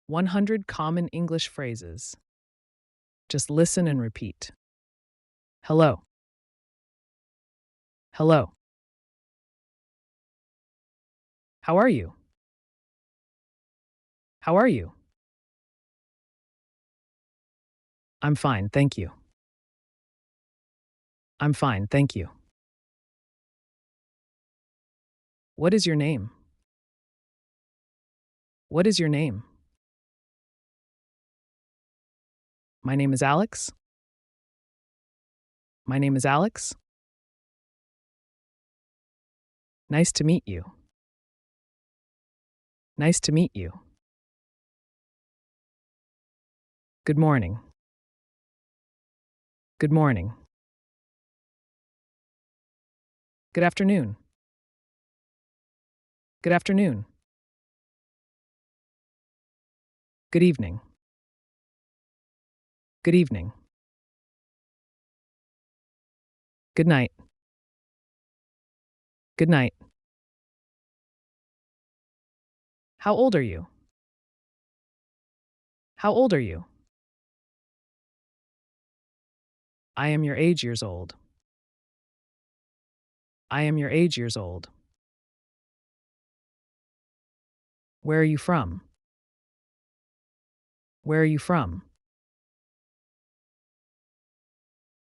100 common English phrases. Just listen and repeat. Hello. Hello. How are you? How are you? I'm fine, thank you. I'm fine, thank you. What is your name? What is your name? My name is Alex. My name is Alex. Nice to meet you. Nice to meet you. Good morning. Good morning. Good afternoon. Good afternoon. Good evening. Good evening. Good night. Good night. How old are you? How old are you? I am your age years old. I am your age years old. Where are you from? Where are you from?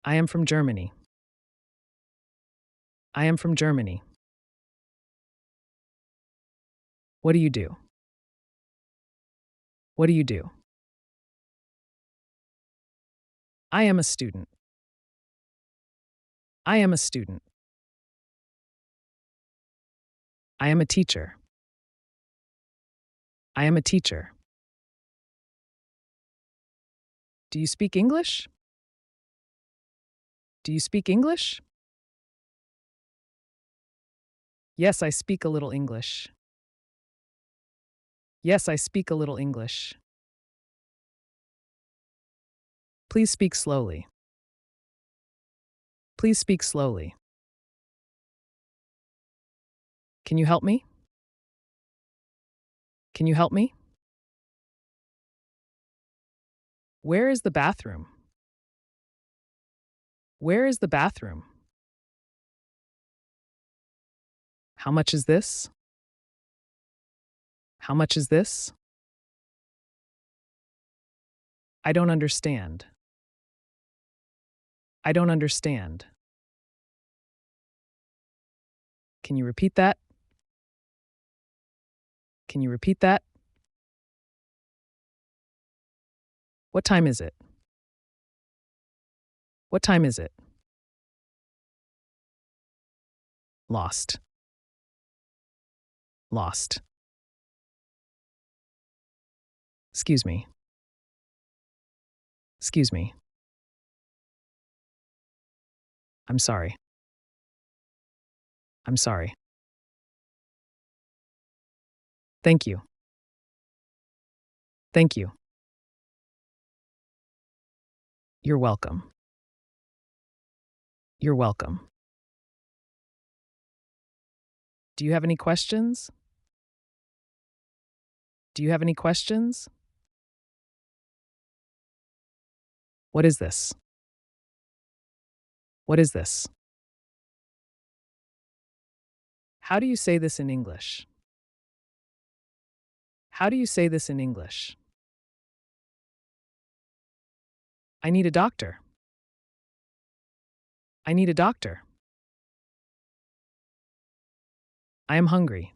I am from Germany. I am from Germany. What do you do? What do you do? I am a student. I am a student. I am a teacher. I am a teacher. Do you speak English? Do you speak English? Yes, I speak a little English. Yes, I speak a little English. Please speak slowly. Please speak slowly. Can you help me? Can you help me? Where is the bathroom? Where is the bathroom? How much is this? How much is this? I don't understand. I don't understand. Can you repeat that? Can you repeat that? What time is it? What time is it? Lost. Lost. Excuse me. Excuse me. I'm sorry. I'm sorry. Thank you. Thank you. You're welcome. You're welcome. Do you have any questions? Do you have any questions? What is this? What is this? How do you say this in English? How do you say this in English? I need a doctor. I need a doctor. I am hungry.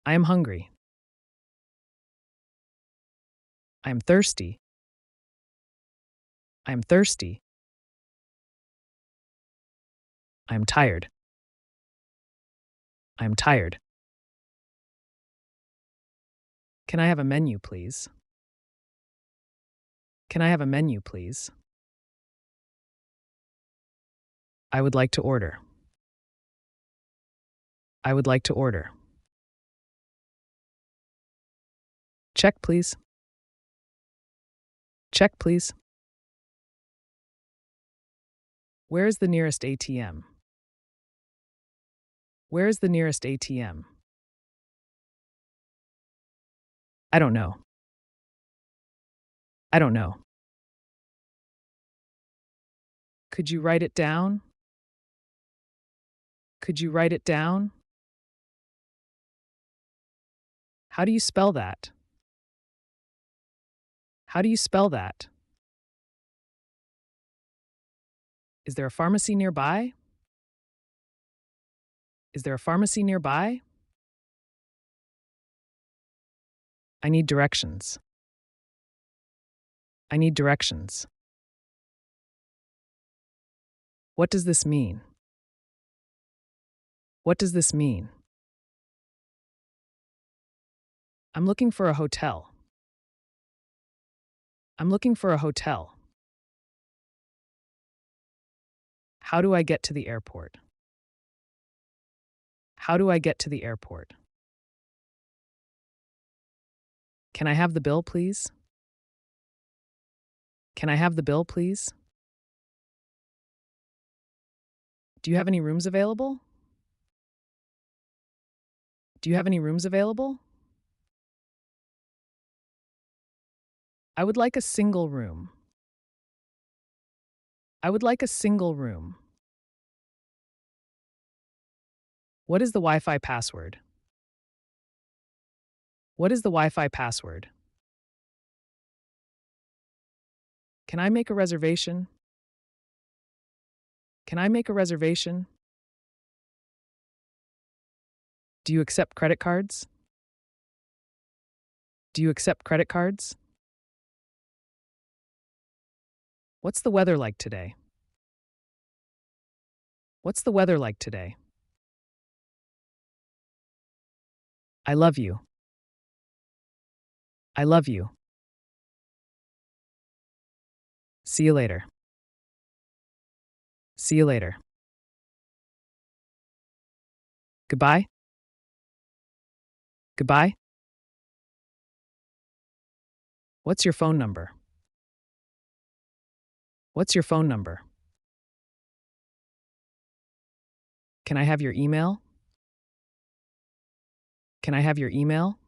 I am hungry. I am thirsty. I am thirsty. I am tired. I am tired. Can I have a menu, please? Can I have a menu, please? I would like to order. I would like to order. Check, please. Check, please. Where is the nearest ATM? Where is the nearest ATM? I don't know. I don't know. Could you write it down? Could you write it down? How do you spell that? How do you spell that? Is there a pharmacy nearby? Is there a pharmacy nearby? I need directions. I need directions. What does this mean? What does this mean? I'm looking for a hotel. I'm looking for a hotel. How do I get to the airport? How do I get to the airport? Can I have the bill, please? Can I have the bill, please? Do you have any rooms available? Do you have any rooms available? I would like a single room. I would like a single room. What is the Wi-Fi password? What is the Wi-Fi password? Can I make a reservation? Can I make a reservation? Do you accept credit cards? Do you accept credit cards? What's the weather like today? What's the weather like today? I love you. I love you. See you later. See you later. Goodbye. Goodbye. What's your phone number? What's your phone number? Can I have your email? Can I have your email?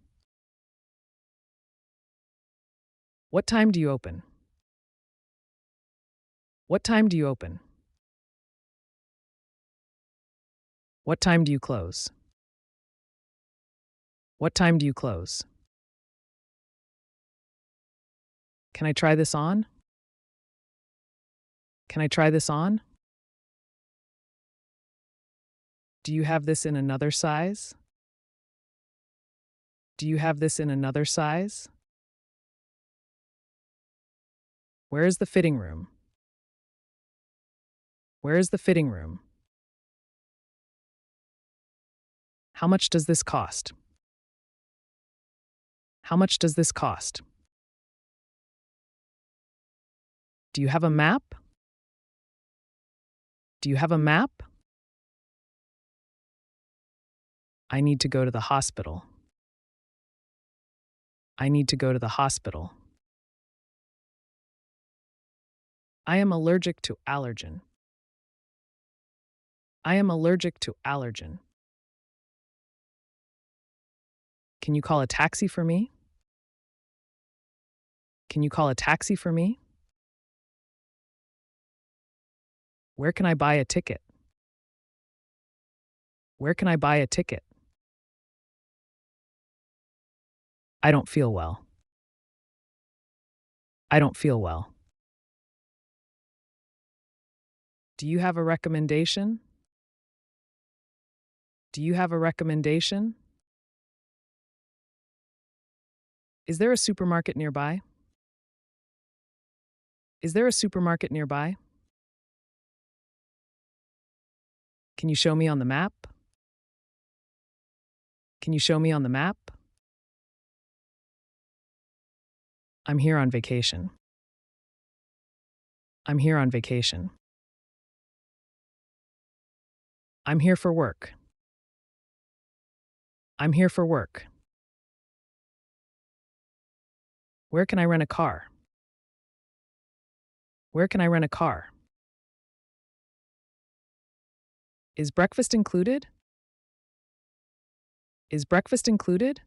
What time do you open? What time do you open? What time do you close? What time do you close? Can I try this on? Can I try this on? Do you have this in another size? Do you have this in another size? Where is the fitting room? Where is the fitting room? How much does this cost? How much does this cost? Do you have a map? Do you have a map? I need to go to the hospital. I need to go to the hospital. I am allergic to allergen. I am allergic to allergen. Can you call a taxi for me? Can you call a taxi for me? Where can I buy a ticket? Where can I buy a ticket? I don't feel well. I don't feel well. Do you have a recommendation? Do you have a recommendation? Is there a supermarket nearby? Is there a supermarket nearby? Can you show me on the map? Can you show me on the map? I'm here on vacation. I'm here on vacation. I'm here for work. I'm here for work. Where can I rent a car? Where can I rent a car? Is breakfast included? Is breakfast included?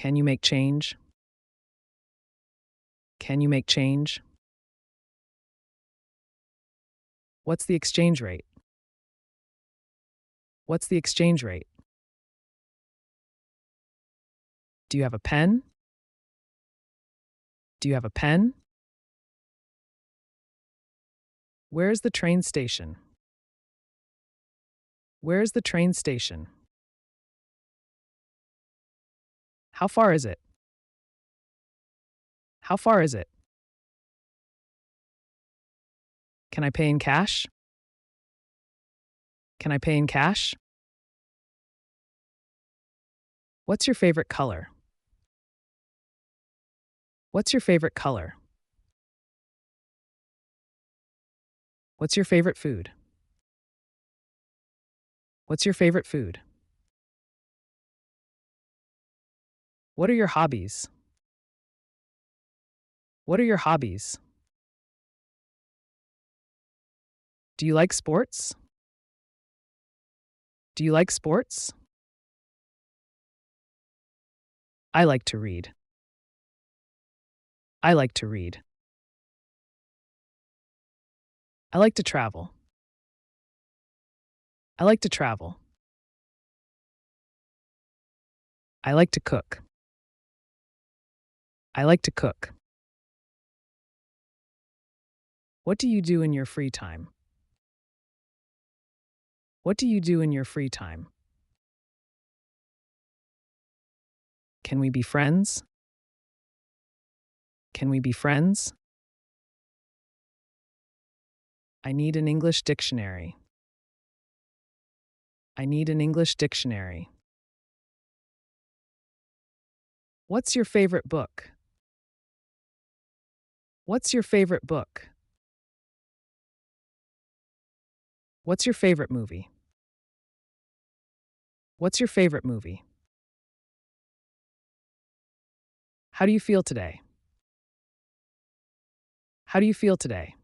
Can you make change? Can you make change? What's the exchange rate? What's the exchange rate? Do you have a pen? Do you have a pen? Where's the train station? Where's the train station? How far is it? How far is it? Can I pay in cash? Can I pay in cash? What's your favorite color? What's your favorite color? What's your favorite food? What's your favorite food? What are your hobbies? What are your hobbies? Do you like sports? Do you like sports? I like to read. I like to read. I like to travel. I like to travel. I like to cook. I like to cook. What do you do in your free time? What do you do in your free time? Can we be friends? Can we be friends? I need an English dictionary. I need an English dictionary. What's your favorite book? What's your favorite book? What's your favorite movie? What's your favorite movie? How do you feel today? How do you feel today?